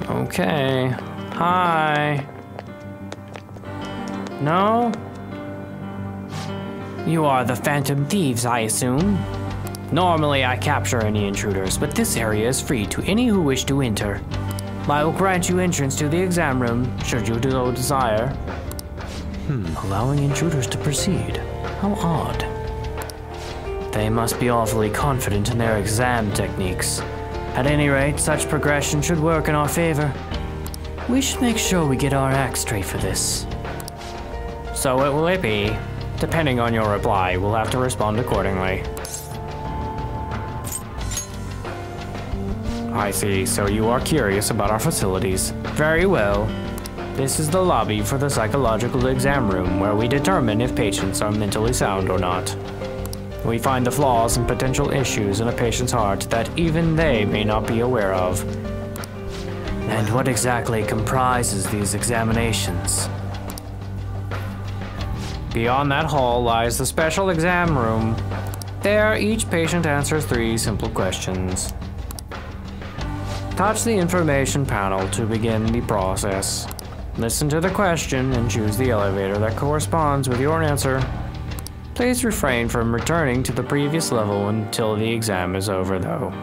Okay. Hi. No? You are the Phantom Thieves, I assume? Normally I capture any intruders, but this area is free to any who wish to enter. I will grant you entrance to the exam room, should you so desire. Allowing intruders to proceed. How odd. They must be awfully confident in their exam techniques. At any rate, such progression should work in our favor. We should make sure we get our act straight for this. So it will be. Depending on your reply, we'll have to respond accordingly. I see, so you are curious about our facilities. Very well. This is the lobby for the psychological exam room, where we determine if patients are mentally sound or not. We find the flaws and potential issues in a patient's heart that even they may not be aware of. And what exactly comprises these examinations? Beyond that hall lies the special exam room. There, each patient answers 3 simple questions. Touch the information panel to begin the process. Listen to the question and choose the elevator that corresponds with your answer. Please refrain from returning to the previous level until the exam is over, though.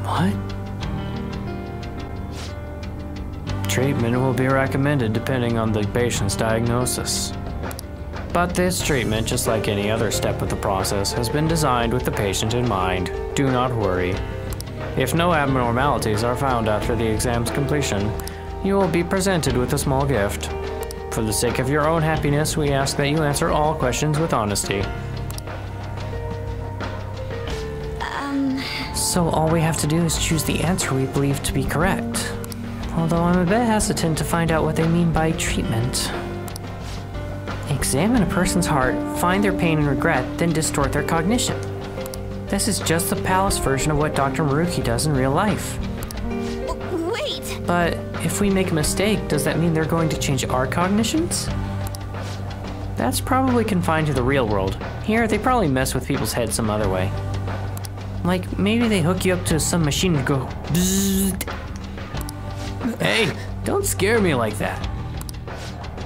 What? Treatment will be recommended depending on the patient's diagnosis. But this treatment, just like any other step of the process, has been designed with the patient in mind. Do not worry. If no abnormalities are found after the exam's completion, you will be presented with a small gift. For the sake of your own happiness, we ask that you answer all questions with honesty. So all we have to do is choose the answer we believe to be correct. Although I'm a bit hesitant to find out what they mean by treatment. Examine a person's heart, find their pain and regret, then distort their cognition. This is just the palace version of what Dr. Maruki does in real life. Wait! But if we make a mistake, does that mean they're going to change our cognitions? That's probably confined to the real world. Here, they probably mess with people's heads some other way. Like, maybe they hook you up to some machine and go bzzzt. Hey, don't scare me like that.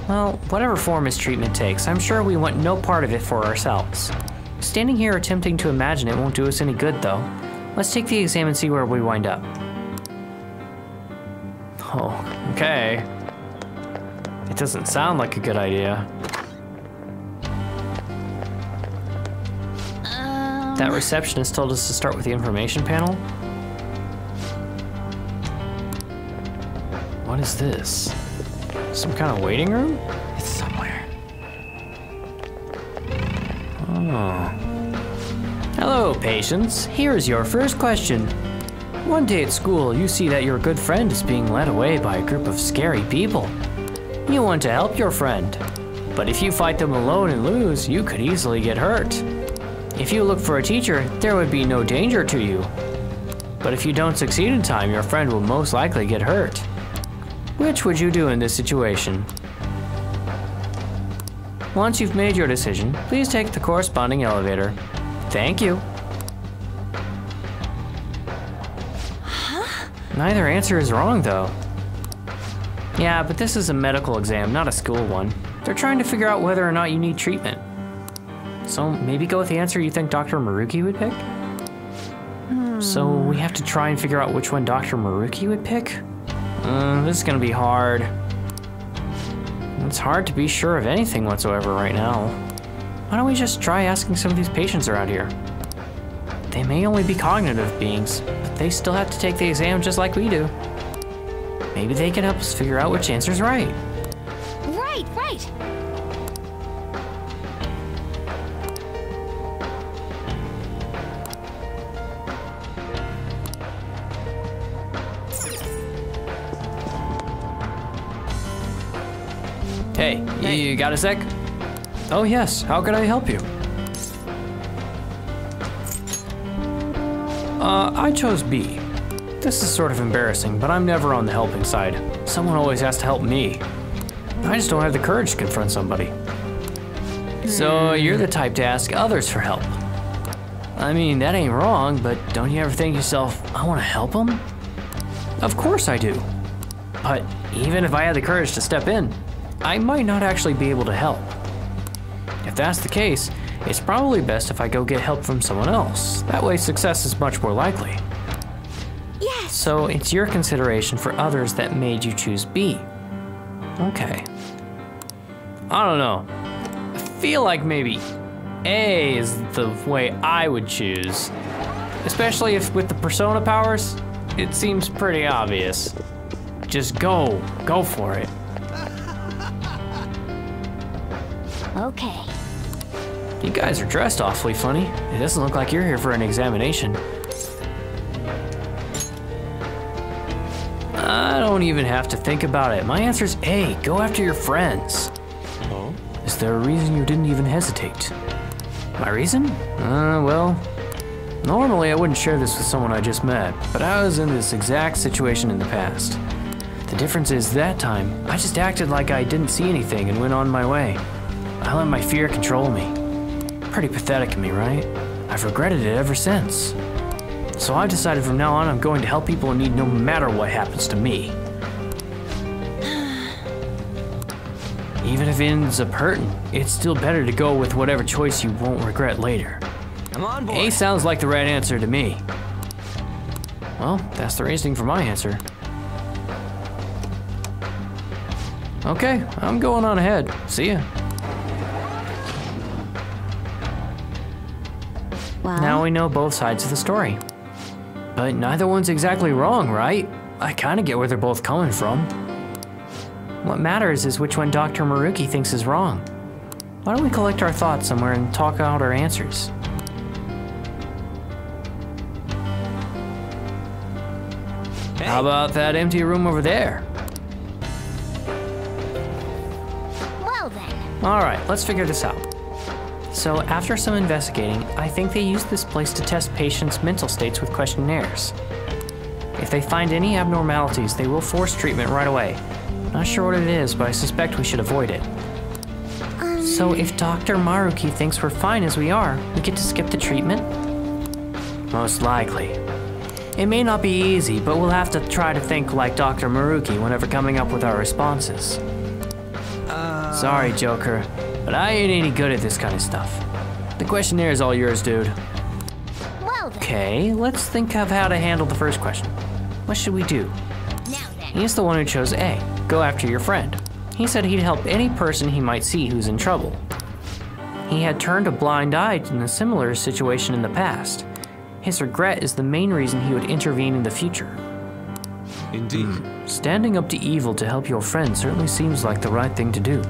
Well, whatever form his treatment takes, I'm sure we want no part of it for ourselves. Standing here attempting to imagine it won't do us any good, though. Let's take the exam and see where we wind up. Oh, okay. It doesn't sound like a good idea. That receptionist told us to start with the information panel? What is this? Some kind of waiting room? It's somewhere. Oh. Hello, patients. Here is your first question. One day at school, you see that your good friend is being led away by a group of scary people. You want to help your friend. But if you fight them alone and lose, you could easily get hurt. If you look for a teacher, there would be no danger to you. But if you don't succeed in time, your friend will most likely get hurt. Which would you do in this situation? Once you've made your decision, please take the corresponding elevator. Thank you. Huh? Neither answer is wrong, though. Yeah, but this is a medical exam, not a school one. They're trying to figure out whether or not you need treatment. So maybe go with the answer you think Dr. Maruki would pick? So we have to try and figure out which one Dr. Maruki would pick? This is gonna be hard. It's hard to be sure of anything whatsoever right now. Why don't we just try asking some of these patients around here? They may only be cognitive beings, but they still have to take the exam just like we do. Maybe they can help us figure out which answer's right. Right. Hey, you got a sec? Oh yes, how can I help you? I chose B. This is sort of embarrassing, but I'm never on the helping side. Someone always has to help me. I just don't have the courage to confront somebody. So you're the type to ask others for help. I mean, that ain't wrong, but don't you ever think to yourself, I want to help them? Of course I do. But even if I had the courage to step in, I might not actually be able to help. If that's the case, it's probably best if I go get help from someone else. That way success is much more likely. Yes. So it's your consideration for others that made you choose B. Okay. I don't know. I feel like maybe A is the way I would choose. Especially if with the persona powers, it seems pretty obvious. Just go for it. Okay. You guys are dressed awfully funny. It doesn't look like you're here for an examination. I don't even have to think about it. My answer's A, go after your friends. Oh? Is there a reason you didn't even hesitate? My reason? Well, normally I wouldn't share this with someone I just met, but I was in this exact situation in the past. The difference is that time, I just acted like I didn't see anything and went on my way. I let my fear control me. Pretty pathetic of me, right? I've regretted it ever since. So I've decided from now on I'm going to help people in need no matter what happens to me. Even if it ends up hurting, it's still better to go with whatever choice you won't regret later. Come on, boy. A sounds like the right answer to me. Well, that's the reasoning for my answer. Okay, I'm going on ahead. See ya. Well, Now we know both sides of the story. But neither one's exactly wrong, right? I kind of get where they're both coming from. What matters is which one Dr. Maruki thinks is wrong. Why don't we collect our thoughts somewhere and talk out our answers? Hey. How about that empty room over there? well then. Alright, let's figure this out. So after some investigating, I think they use this place to test patients' mental states with questionnaires. If they find any abnormalities, they will force treatment right away. Not sure what it is, but I suspect we should avoid it. So if Dr. Maruki thinks we're fine as we are, we get to skip the treatment? Most likely. It may not be easy, but we'll have to try to think like Dr. Maruki whenever coming up with our responses. Sorry, Joker, but I ain't any good at this kind of stuff. The questionnaire is all yours, dude. Well then. Okay, let's think of how to handle the first question. What should we do? Now then. He's the one who chose A. Go after your friend. He said he'd help any person he might see who's in trouble. He had turned a blind eye in a similar situation in the past. His regret is the main reason he would intervene in the future. Indeed. Standing up to evil to help your friend certainly seems like the right thing to do.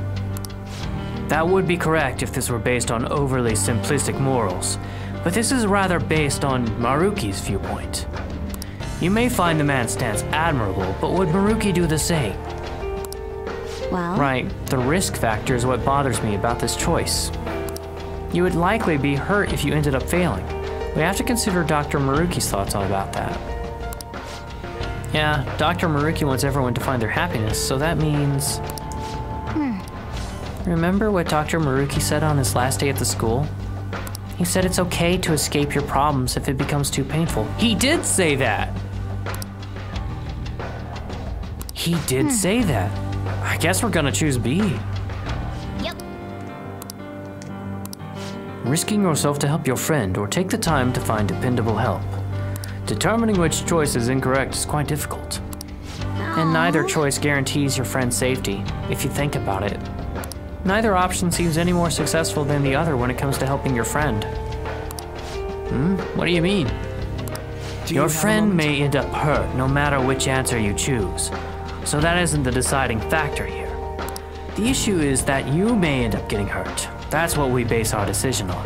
That would be correct if this were based on overly simplistic morals, but this is rather based on Maruki's viewpoint. You may find the man's stance admirable, but would Maruki do the same? Well. Right, the risk factor is what bothers me about this choice. You would likely be hurt if you ended up failing. We have to consider Dr. Maruki's thoughts on about that. Yeah, Dr. Maruki wants everyone to find their happiness, so that means... Remember what Dr. Maruki said on his last day at the school? He said it's okay to escape your problems if it becomes too painful. He did say that! He did say that. I guess we're gonna choose B. Yep. Risking yourself to help your friend or take the time to find dependable help. Determining which choice is incorrect is quite difficult. And neither choice guarantees your friend's safety, if you think about it. Neither option seems any more successful than the other when it comes to helping your friend. What do you mean? Your friend may end up hurt no matter which answer you choose, so that isn't the deciding factor here. The issue is that you may end up getting hurt. That's what we base our decision on.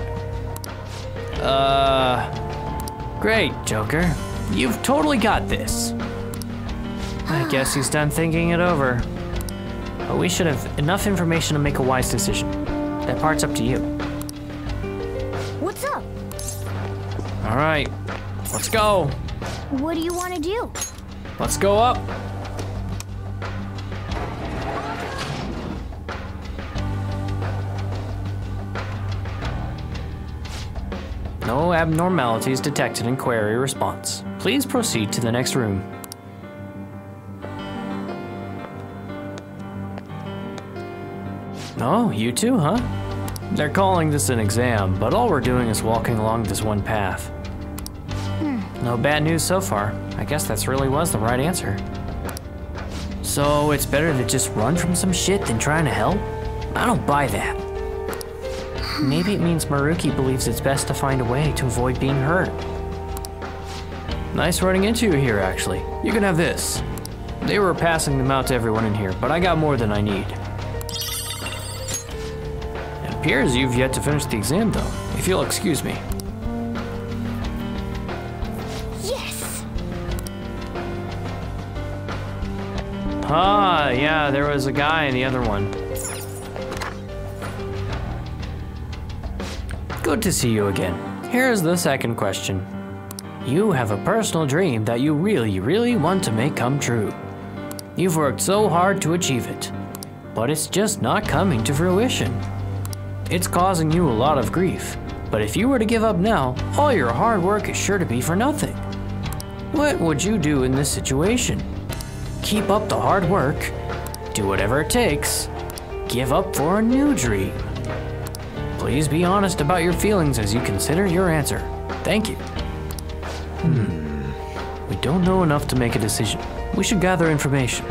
Great, Joker. You've totally got this. I guess he's done thinking it over. But we should have enough information to make a wise decision. That part's up to you. What's up? All right, let's go. What do you want to do? Let's go up. No abnormalities detected in query response. Please proceed to the next room. Oh, you too, huh? They're calling this an exam, but all we're doing is walking along this one path. No bad news so far. I guess that's really was the right answer. So it's better to just run from some shit than trying to help? I don't buy that. Maybe it means Maruki believes it's best to find a way to avoid being hurt. Nice running into you here, actually. You can have this. They were passing them out to everyone in here, but I got more than I need. It appears you've yet to finish the exam, though, if you'll excuse me. Yes! Ah, yeah, there was a guy in the other one. Good to see you again. Here's the second question. You have a personal dream that you really, really want to make come true. You've worked so hard to achieve it, but it's just not coming to fruition. It's causing you a lot of grief, but if you were to give up now, all your hard work is sure to be for nothing. What would you do in this situation? Keep up the hard work, do whatever it takes, give up for a new dream. Please be honest about your feelings as you consider your answer. Thank you. We don't know enough to make a decision. We should gather information.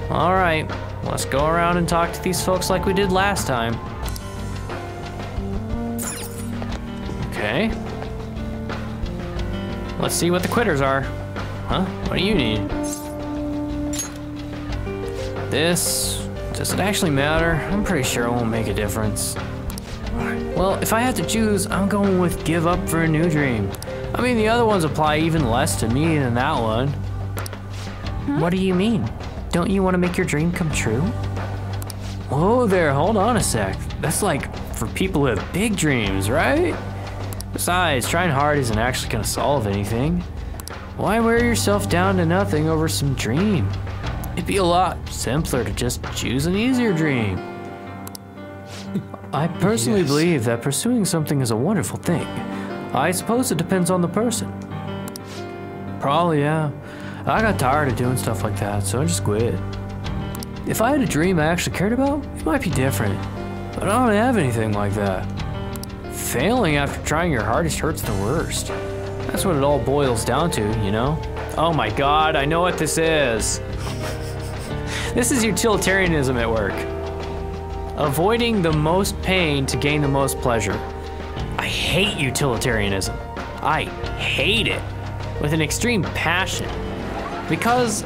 All right, let's go around and talk to these folks like we did last time. Okay. Let's see what the quitters are. Huh? What do you need? Does it actually matter? I'm pretty sure it won't make a difference. Well, if I had to choose, I'm going with give up for a new dream. I mean, the other ones apply even less to me than that one. What do you mean? Don't you want to make your dream come true? Whoa there, hold on a sec. That's like for people who have big dreams, right? Besides, trying hard isn't actually going to solve anything. Why wear yourself down to nothing over some dream? It'd be a lot simpler to just choose an easier dream. I personally believe that pursuing something is a wonderful thing. I suppose it depends on the person. Probably, yeah. I got tired of doing stuff like that, so I just quit. If I had a dream I actually cared about, it might be different. But I don't have anything like that. Failing after trying your hardest hurts the worst. That's what it all boils down to, you know? Oh my god, I know what this is. This is utilitarianism at work. Avoiding the most pain to gain the most pleasure. I hate utilitarianism. I hate it with an extreme passion because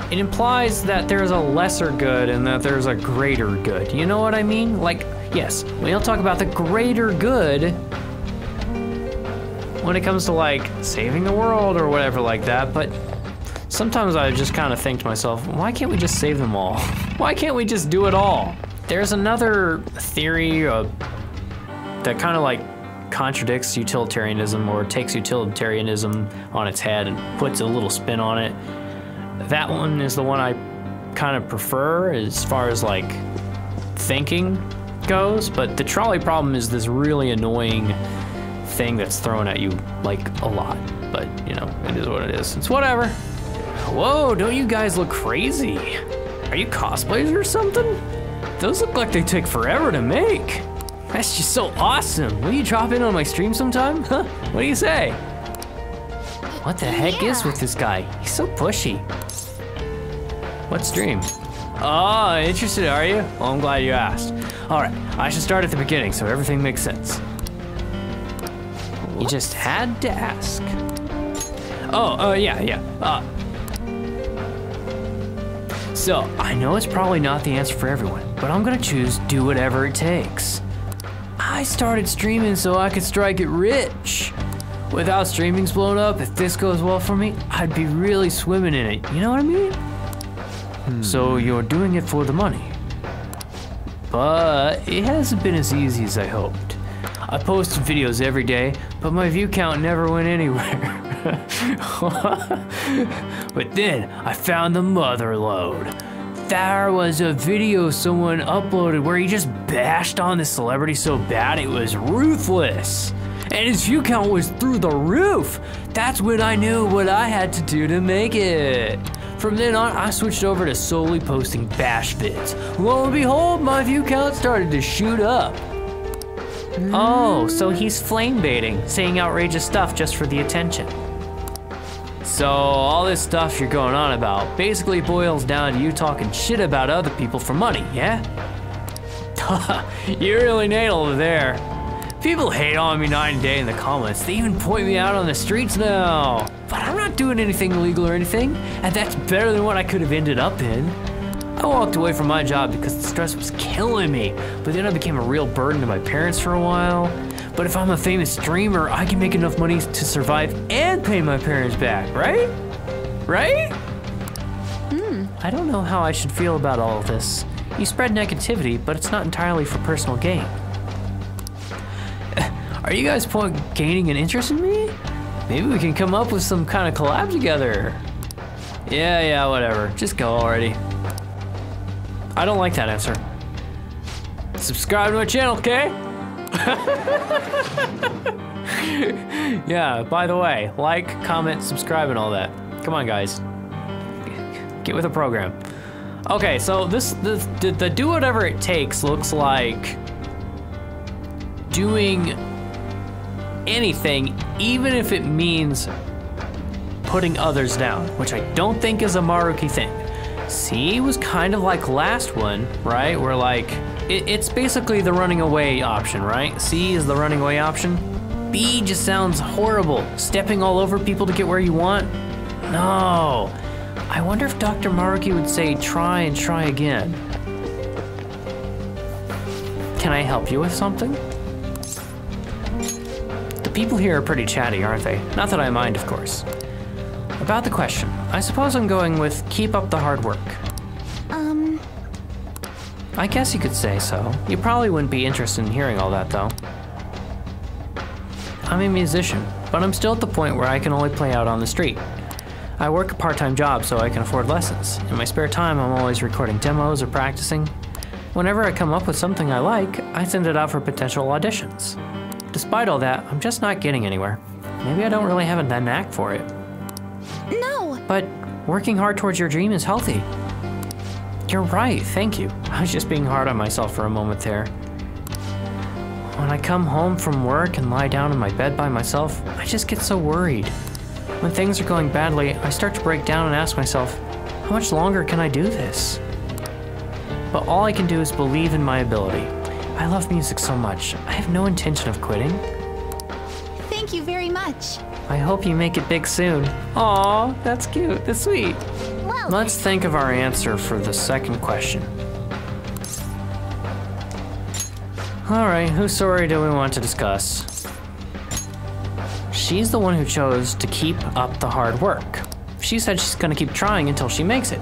it implies that there's a lesser good and that there's a greater good. You know what I mean? Like, yes, we don't talk about the greater good when it comes to like saving the world or whatever like that, but sometimes I just kind of think to myself, why can't we just save them all? Why can't we just do it all? There's another theory that kind of like contradicts utilitarianism or takes utilitarianism on its head and puts a little spin on it. That one is the one I kind of prefer as far as like thinking goes, but the trolley problem is this really annoying thing that's thrown at you like a lot, but you know, it is what it is. It's whatever. Whoa, don't you guys look crazy? Are you cosplayers or something? Those look like they take forever to make. That's just so awesome. Will you drop in on my stream sometime? Huh? What do you say? What the heck is with this guy? He's so pushy. What stream? Oh, interested, are you? Well, I'm glad you asked. All right, I should start at the beginning so everything makes sense. You just had to ask. Yeah. So, I know it's probably not the answer for everyone, but I'm gonna choose do whatever it takes. I started streaming so I could strike it rich. Without streaming's blown up, if this goes well for me, I'd be really swimming in it, you know what I mean? So you're doing it for the money. But it hasn't been as easy as I hoped. I posted videos every day, but my view count never went anywhere. But then I found the mother lode. There was a video someone uploaded where he just bashed on the celebrity so bad it was ruthless. and his view count was through the roof. That's when I knew what I had to do to make it. From then on, I switched over to solely posting bash vids. Lo and behold, my view count started to shoot up. Oh, so he's flame baiting, saying outrageous stuff just for the attention. So all this stuff you're going on about basically boils down to you talking shit about other people for money, yeah? You really nailed it there. People hate on me night and day in the comments. They even point me out on the streets now. But I'm not doing anything illegal or anything, and that's better than what I could have ended up in. I walked away from my job because the stress was killing me, but then I became a real burden to my parents for a while. But if I'm a famous streamer, I can make enough money to survive and pay my parents back, right? Right? I don't know how I should feel about all of this. You spread negativity, but it's not entirely for personal gain. Are you guys gaining an interest in me? Maybe we can come up with some kind of collab together. Yeah, whatever. Just go already. I don't like that answer. Subscribe to my channel, okay? Yeah, by the way, like, comment, subscribe, and all that. Come on, guys. Get with the program. Okay, so the do whatever it takes looks like doing anything, even if it means putting others down, which I don't think is a Maruki thing. C was kind of like last one, right? Where like, it's basically the running away option, right? C is the running away option. B just sounds horrible. Stepping all over people to get where you want? No. I wonder if Dr. Maruki would say try and try again. Can I help you with something? The people here are pretty chatty, aren't they? Not that I mind, of course. About the question, I suppose I'm going with keep up the hard work. I guess you could say so. You probably wouldn't be interested in hearing all that, though. I'm a musician, but I'm still at the point where I can only play out on the street. I work a part-time job so I can afford lessons. In my spare time, I'm always recording demos or practicing. Whenever I come up with something I like, I send it out for potential auditions. Despite all that, I'm just not getting anywhere. Maybe I don't really have a knack for it. No! But working hard towards your dream is healthy. You're right, thank you. I was just being hard on myself for a moment there. When I come home from work and lie down in my bed by myself, I just get so worried. When things are going badly, I start to break down and ask myself, how much longer can I do this? But all I can do is believe in my ability. I love music so much. I have no intention of quitting. Thank you very much. I hope you make it big soon. Aw, that's cute. That's sweet. Well, Let's think of our answer for the second question. Alright, whose story do we want to discuss? She's the one who chose to keep up the hard work. She said she's gonna keep trying until she makes it.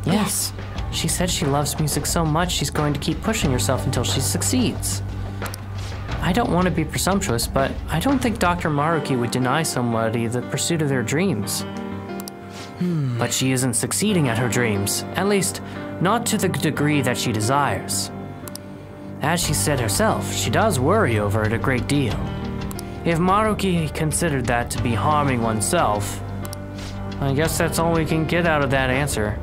Yes, she said she loves music so much she's going to keep pushing herself until she succeeds. I don't want to be presumptuous, but I don't think Dr. Maruki would deny somebody the pursuit of their dreams. But she isn't succeeding at her dreams, at least not to the degree that she desires. As she said herself, she does worry over it a great deal. If Maruki considered that to be harming oneself, I guess that's all we can get out of that answer.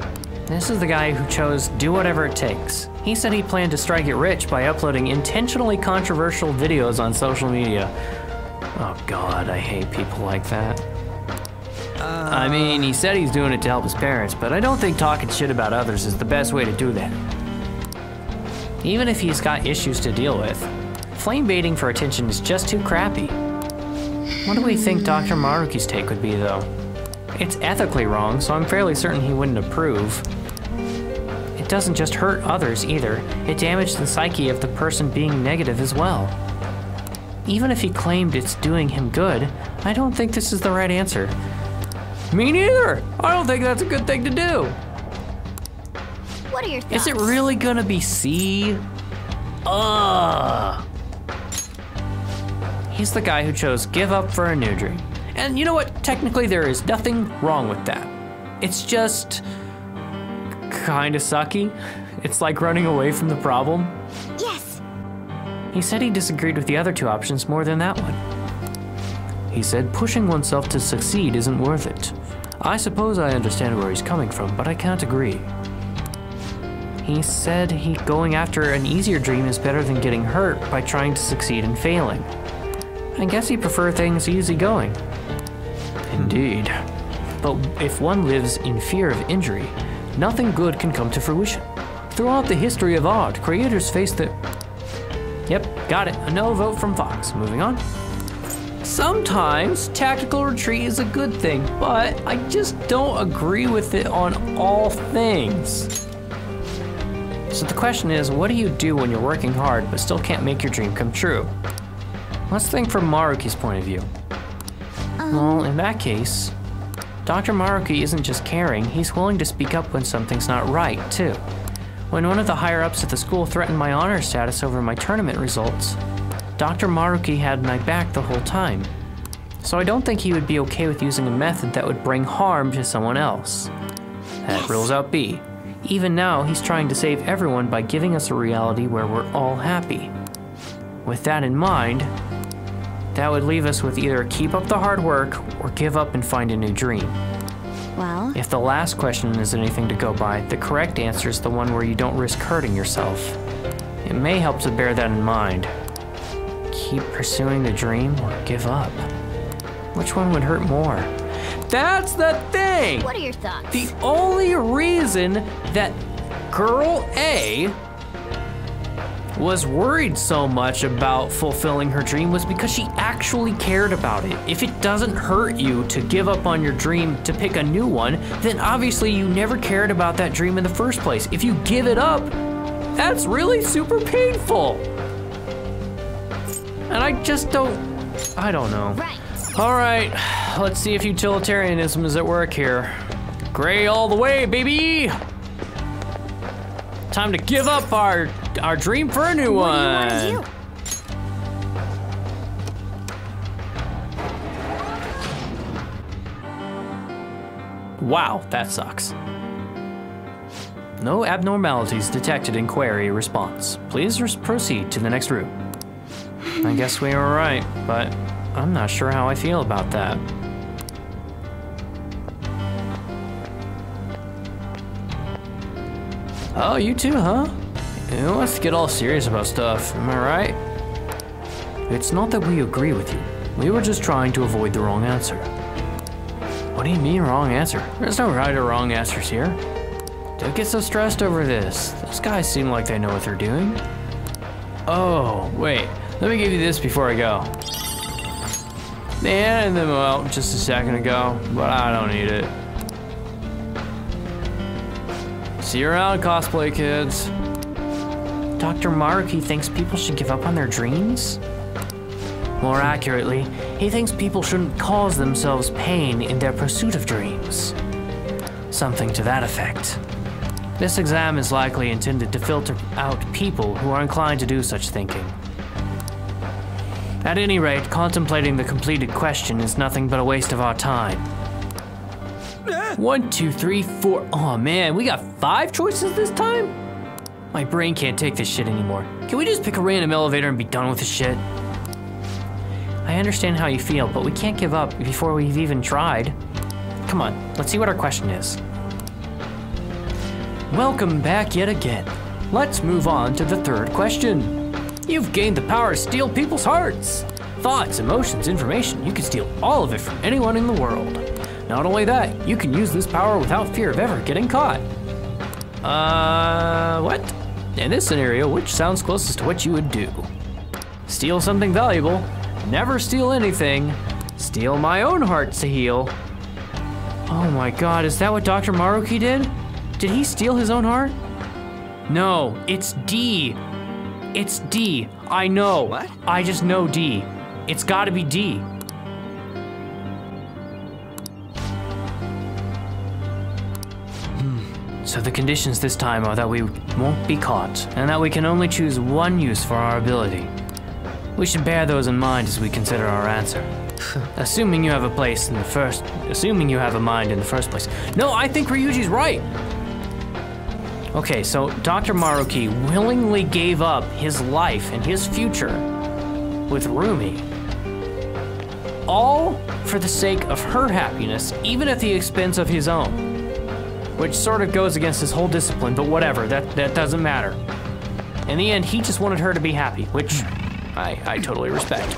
This is the guy who chose do whatever it takes. He said he planned to strike it rich by uploading intentionally controversial videos on social media. Oh god, I hate people like that. I mean, he said he's doing it to help his parents, but I don't think talking shit about others is the best way to do that. Even if he's got issues to deal with, flame baiting for attention is just too crappy. What do we think Dr. Maruki's take would be, though? It's ethically wrong, so I'm fairly certain he wouldn't approve. It doesn't just hurt others either, it damaged the psyche of the person being negative as well. Even if he claimed it's doing him good, I don't think this is the right answer. Me neither! I don't think that's a good thing to do! what are your thoughts? Is it really gonna be C? He's the guy who chose give up for a new dream. And you know what? Technically there is nothing wrong with that. It's just kinda sucky. It's like running away from the problem. Yes. He said he disagreed with the other two options more than that one. He said pushing oneself to succeed isn't worth it. I suppose I understand where he's coming from, but I can't agree. He said going after an easier dream is better than getting hurt by trying to succeed and failing. I guess he prefers things easygoing. Indeed. But if one lives in fear of injury, nothing good can come to fruition. Throughout the history of art, creators face the... Yep, got it. A no vote from Fox. Moving on. Sometimes tactical retreat is a good thing, but I just don't agree with it on all things. So the question is, what do you do when you're working hard but still can't make your dream come true? Let's think from Maruki's point of view. Well, in that case, Dr. Maruki isn't just caring, he's willing to speak up when something's not right, too. When one of the higher-ups at the school threatened my honor status over my tournament results, Dr. Maruki had my back the whole time. So I don't think he would be okay with using a method that would bring harm to someone else. That rules out B. Even now, he's trying to save everyone by giving us a reality where we're all happy. With that in mind, that would leave us with either keep up the hard work or give up and find a new dream. Well, If the last question is anything to go by, the correct answer is the one where you don't risk hurting yourself. It may help to bear that in mind. Keep pursuing the dream or give up? Which one would hurt more? That's the thing! what are your thoughts? The only reason that girl A was worried so much about fulfilling her dream was because she actually cared about it. If it doesn't hurt you to give up on your dream to pick a new one, then obviously you never cared about that dream in the first place. If you give it up, that's really super painful. And I don't know. Right. All right, let's see if utilitarianism is at work here. Gray all the way, baby! Time to give up our dream for a new What one. do you want to do? Wow, that sucks. No abnormalities detected in query response. Please proceed to the next room. I guess we were right, but I'm not sure how I feel about that. Oh, you too, huh? Who wants to get all serious about stuff, am I right? It's not that we agree with you. We were just trying to avoid the wrong answer. What do you mean wrong answer? There's no right or wrong answers here. Don't get so stressed over this. Those guys seem like they know what they're doing. Oh, wait. Let me give you this before I go. They handed them out just a second ago, but I don't need it. See you around, cosplay kids. Dr. Maruki thinks people should give up on their dreams? More accurately, he thinks people shouldn't cause themselves pain in their pursuit of dreams. Something to that effect. This exam is likely intended to filter out people who are inclined to do such thinking. At any rate, contemplating the completed question is nothing but a waste of our time. 1, 2, 3, 4. Oh man, we got 5 choices this time? My brain can't take this shit anymore. Can we just pick a random elevator and be done with this shit? I understand how you feel, but we can't give up before we've even tried. Come on, let's see what our question is. Welcome back yet again. Let's move on to the 3rd question. You've gained the power to steal people's hearts. Thoughts, emotions, information. You can steal all of it from anyone in the world. Not only that, you can use this power without fear of ever getting caught. What? In this scenario, which sounds closest to what you would do? Steal something valuable. Never steal anything. Steal my own heart to heal. Oh my god, is that what Dr. Maruki did? Did he steal his own heart? No, it's D. It's D. I know. What? I just know D. It's gotta be D. So the conditions this time are that we won't be caught, and that we can only choose one use for our ability. We should bear those in mind as we consider our answer. Assuming you have a mind in the first place. No, I think Ryuji's right. Okay, so Dr. Maruki willingly gave up his life and his future with Rumi. All for the sake of her happiness, even at the expense of his own. Which sort of goes against his whole discipline, but whatever, that doesn't matter. In the end, he just wanted her to be happy, which I totally respect.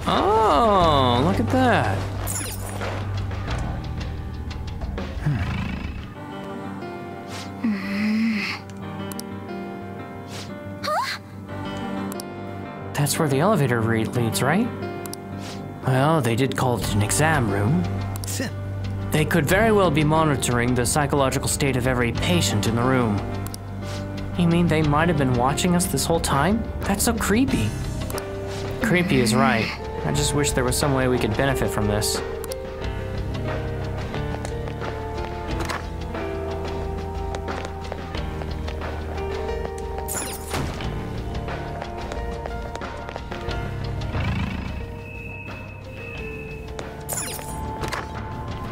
Oh, look at that. That's where the elevator leads, right? Well, they did call it an exam room. They could very well be monitoring the psychological state of every patient in the room. You mean they might have been watching us this whole time? That's so creepy. Creepy is right. I just wish there was some way we could benefit from this.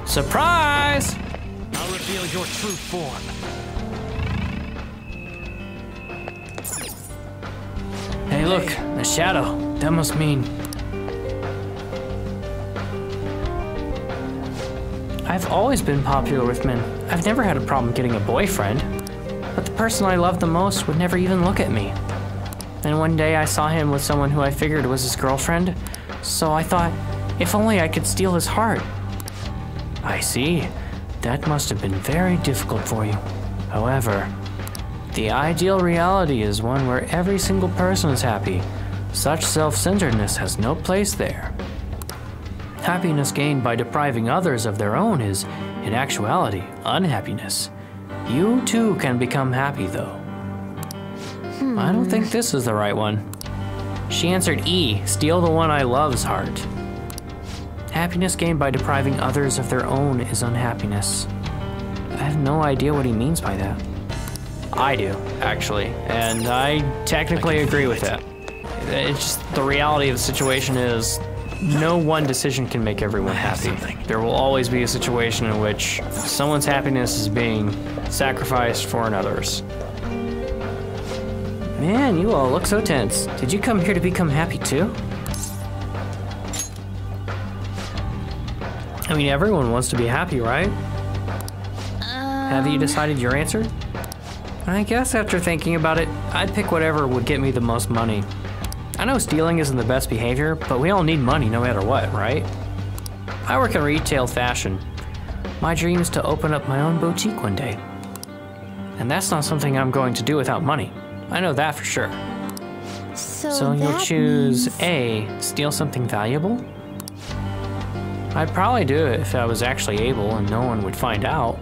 Surprise! I'll reveal your true form. Hey, look, a shadow. That must mean... I've always been popular with men. I've never had a problem getting a boyfriend. But the person I loved the most would never even look at me. And one day I saw him with someone who I figured was his girlfriend. So I thought, if only I could steal his heart. I see. That must have been very difficult for you. However, the ideal reality is one where every single person is happy. Such self-centeredness has no place there. Happiness gained by depriving others of their own is, in actuality, unhappiness. You too can become happy, though. I don't think this is the right one. She answered E, steal the one I love's heart. Happiness gained by depriving others of their own is unhappiness. I have no idea what he means by that. I do, actually, and I technically agree with that. It's just the reality of the situation is no one decision can make everyone happy. There will always be a situation in which someone's happiness is being sacrificed for another's. Man, you all look so tense. Did you come here to become happy too? I mean, everyone wants to be happy, right? Have you decided your answer? I guess after thinking about it, I'd pick whatever would get me the most money. I know stealing isn't the best behavior, but we all need money no matter what, right? I work in retail fashion. My dream is to open up my own boutique one day. And that's not something I'm going to do without money. I know that for sure. So you'll choose A, steal something valuable? I'd probably do it if I was actually able and no one would find out.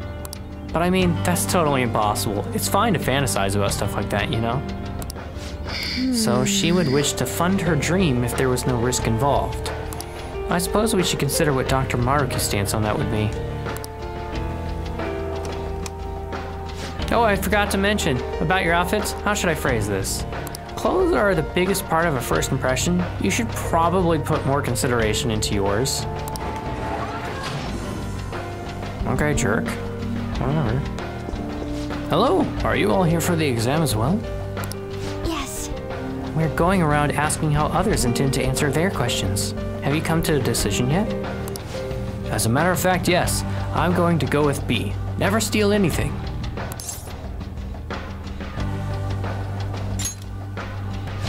But I mean, that's totally impossible. It's fine to fantasize about stuff like that, you know? So she would wish to fund her dream if there was no risk involved. I suppose we should consider what Dr. Maruki's stance on that would be. Oh, I forgot to mention, about your outfits, how should I phrase this? Clothes are the biggest part of a first impression. You should probably put more consideration into yours. Okay, jerk. Whatever. Hello, are you all here for the exam as well? Yes. We're going around asking how others intend to answer their questions. Have you come to a decision yet? As a matter of fact, yes. I'm going to go with B. Never steal anything.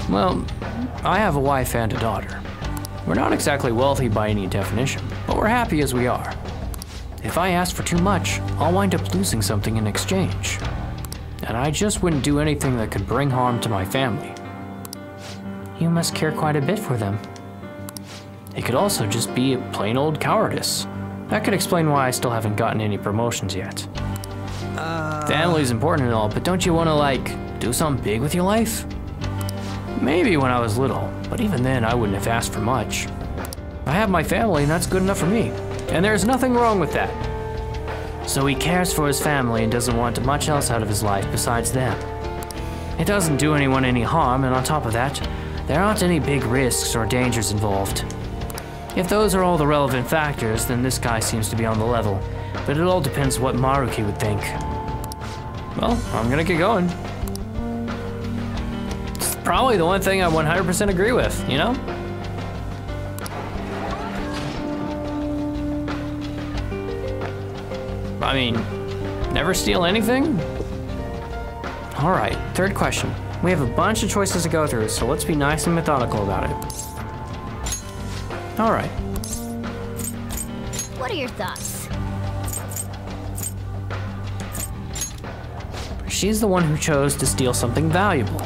Well, I have a wife and a daughter. We're not exactly wealthy by any definition, but we're happy as we are. If I ask for too much, I'll wind up losing something in exchange. And I just wouldn't do anything that could bring harm to my family. You must care quite a bit for them. It could also just be a plain old cowardice. That could explain why I still haven't gotten any promotions yet. Family's important and all, but don't you want to, like, do something big with your life? Maybe when I was little, but even then I wouldn't have asked for much. I have my family and that's good enough for me. And there's nothing wrong with that. So he cares for his family and doesn't want much else out of his life besides them. It doesn't do anyone any harm, and on top of that, There aren't any big risks or dangers involved. If those are all the relevant factors, then this guy seems to be on the level. But it all depends what Maruki would think. Well, I'm gonna get going. It's probably the one thing I 100% agree with, you know? I mean, never steal anything? Alright, third question. We have a bunch of choices to go through, so let's be nice and methodical about it. Alright. What are your thoughts? She's the one who chose to steal something valuable.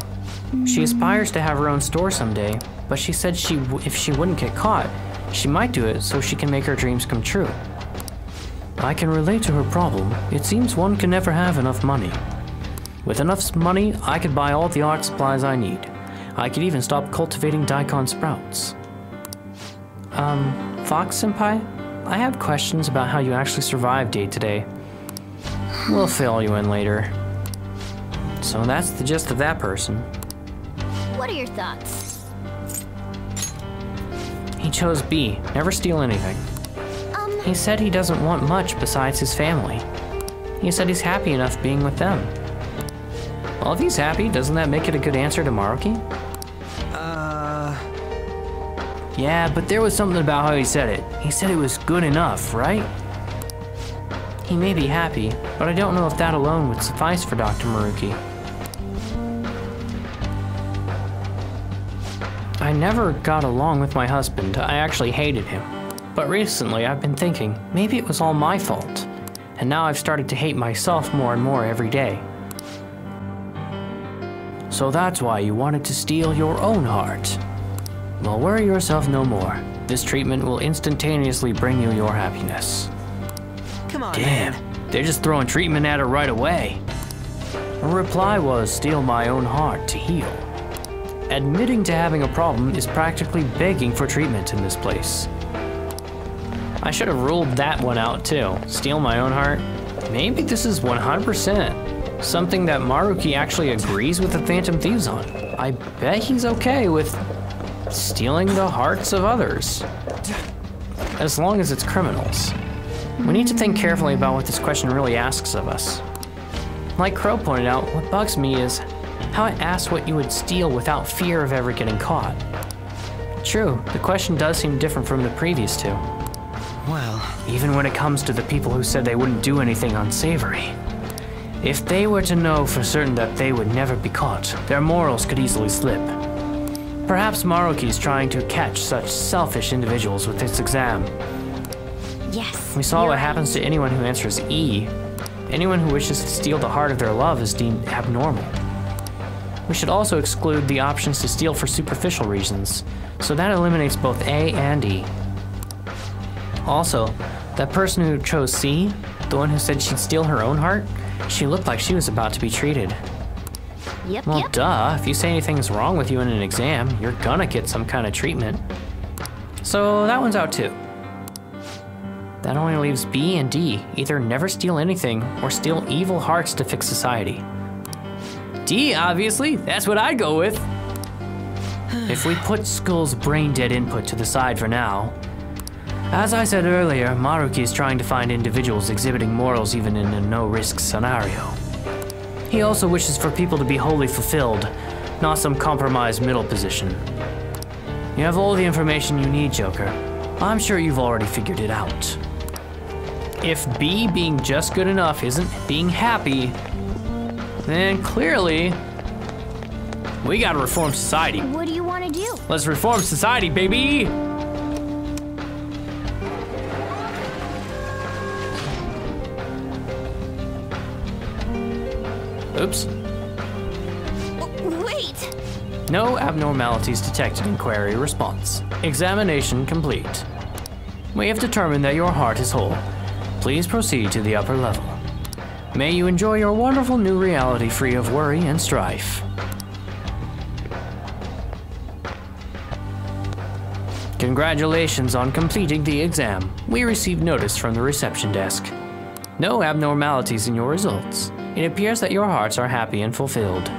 She aspires to have her own store someday, but she said if she wouldn't get caught, she might do it so she can make her dreams come true. I can relate to her problem. It seems one can never have enough money. With enough money, I could buy all the art supplies I need. I could even stop cultivating daikon sprouts. Fox-senpai? I have questions about how you actually survive day to day. We'll fill you in later. So that's the gist of that person. What are your thoughts? He chose B, never steal anything. He said he doesn't want much besides his family. He said he's happy enough being with them. Well, if he's happy, doesn't that make it a good answer to Maruki? Yeah, but there was something about how he said it. He said it was good enough, right? He may be happy, but I don't know if that alone would suffice for Dr. Maruki. I never got along with my husband. I actually hated him. But recently I've been thinking, maybe it was all my fault. And now I've started to hate myself more and more every day. So that's why you wanted to steal your own heart. Well, worry yourself no more. This treatment will instantaneously bring you your happiness. Come on, Damn, man. they're just throwing treatment at her right away. Her reply was, steal my own heart to heal. Admitting to having a problem is practically begging for treatment in this place. I should have ruled that one out too. Steal my own heart? Maybe this is 100% something that Maruki actually agrees with the Phantom Thieves on. I bet he's okay with stealing the hearts of others. As long as it's criminals. We need to think carefully about what this question really asks of us. Like Crow pointed out, what bugs me is how it asks what you would steal without fear of ever getting caught. True, the question does seem different from the previous two. Well, Even when it comes to the people who said they wouldn't do anything unsavory. If they were to know for certain that they would never be caught, their morals could easily slip. Perhaps Maruki's trying to catch such selfish individuals with this exam. Yes. We saw you're what right. happens to anyone who answers E. Anyone who wishes to steal the heart of their love is deemed abnormal. We should also exclude the options to steal for superficial reasons, so that eliminates both A and E. Also, that person who chose C, the one who said she'd steal her own heart, she looked like she was about to be treated. Yep, Well, yep. duh, if you say anything's wrong with you in an exam, you're gonna get some kind of treatment. So that one's out too. That only leaves B and D, either never steal anything or steal evil hearts to fix society. D, obviously, that's what I'd go with. If we put Skull's brain-dead input to the side for now. As I said earlier, Maruki is trying to find individuals exhibiting morals even in a no-risk scenario. He also wishes for people to be wholly fulfilled, not some compromised middle position. You have all the information you need, Joker. I'm sure you've already figured it out. If B being just good enough isn't being happy, then clearly, we gotta reform society. What do you want to do? Let's reform society, baby! Oops. Wait! No abnormalities detected in query response. Examination complete. We have determined that your heart is whole. Please proceed to the upper level. May you enjoy your wonderful new reality free of worry and strife. Congratulations on completing the exam. We received notice from the reception desk. No abnormalities in your results. It appears that your hearts are happy and fulfilled.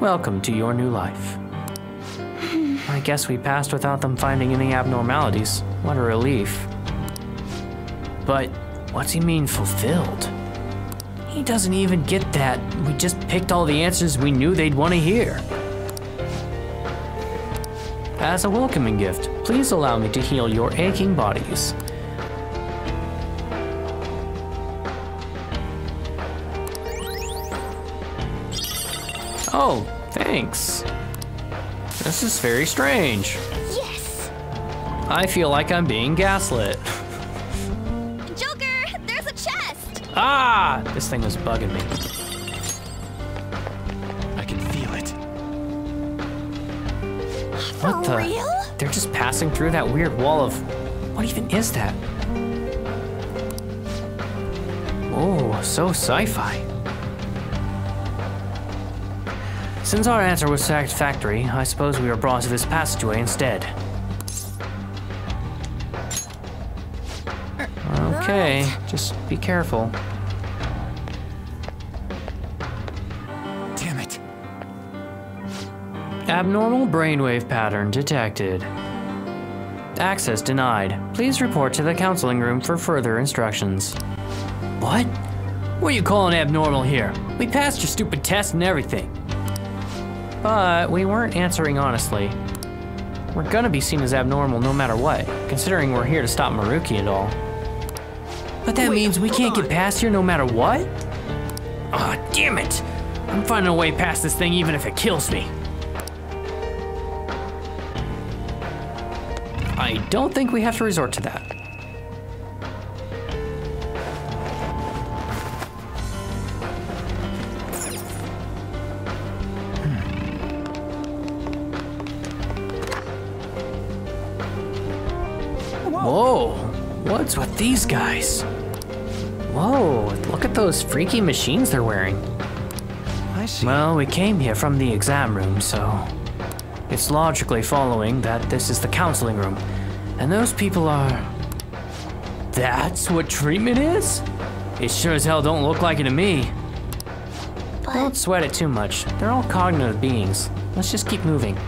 Welcome to your new life. I guess we passed without them finding any abnormalities. What a relief. But what's he mean fulfilled? He doesn't even get that. We just picked all the answers we knew they'd want to hear. As a welcoming gift, please allow me to heal your aching bodies. Oh, thanks. This is very strange. Yes! I feel like I'm being gaslit. Joker, there's a chest! Ah! This thing was bugging me. I can feel it. What For the? real? They're just passing through that weird wall of... What even is that? Oh, so sci-fi. Since our answer was satisfactory, I suppose we were brought to this passageway instead. Okay, just be careful. Damn it. Abnormal brainwave pattern detected. Access denied. Please report to the counseling room for further instructions. What? What are you calling abnormal here? We passed your stupid test and everything. But we weren't answering honestly. We're gonna be seen as abnormal no matter what, considering we're here to stop Maruki and all. But that means we can't get past here no matter what? Aw, damn it! I'm finding a way past this thing even if it kills me. I don't think we have to resort to that. Whoa, what's with these guys? Whoa, look at those freaky machines they're wearing. I see. Well, we came here from the exam room, so it's logically following that this is the counseling room. And those people are... That's what treatment is? It sure as hell don't look like it to me. Don't sweat it too much. They're all cognitive beings. Let's just keep moving.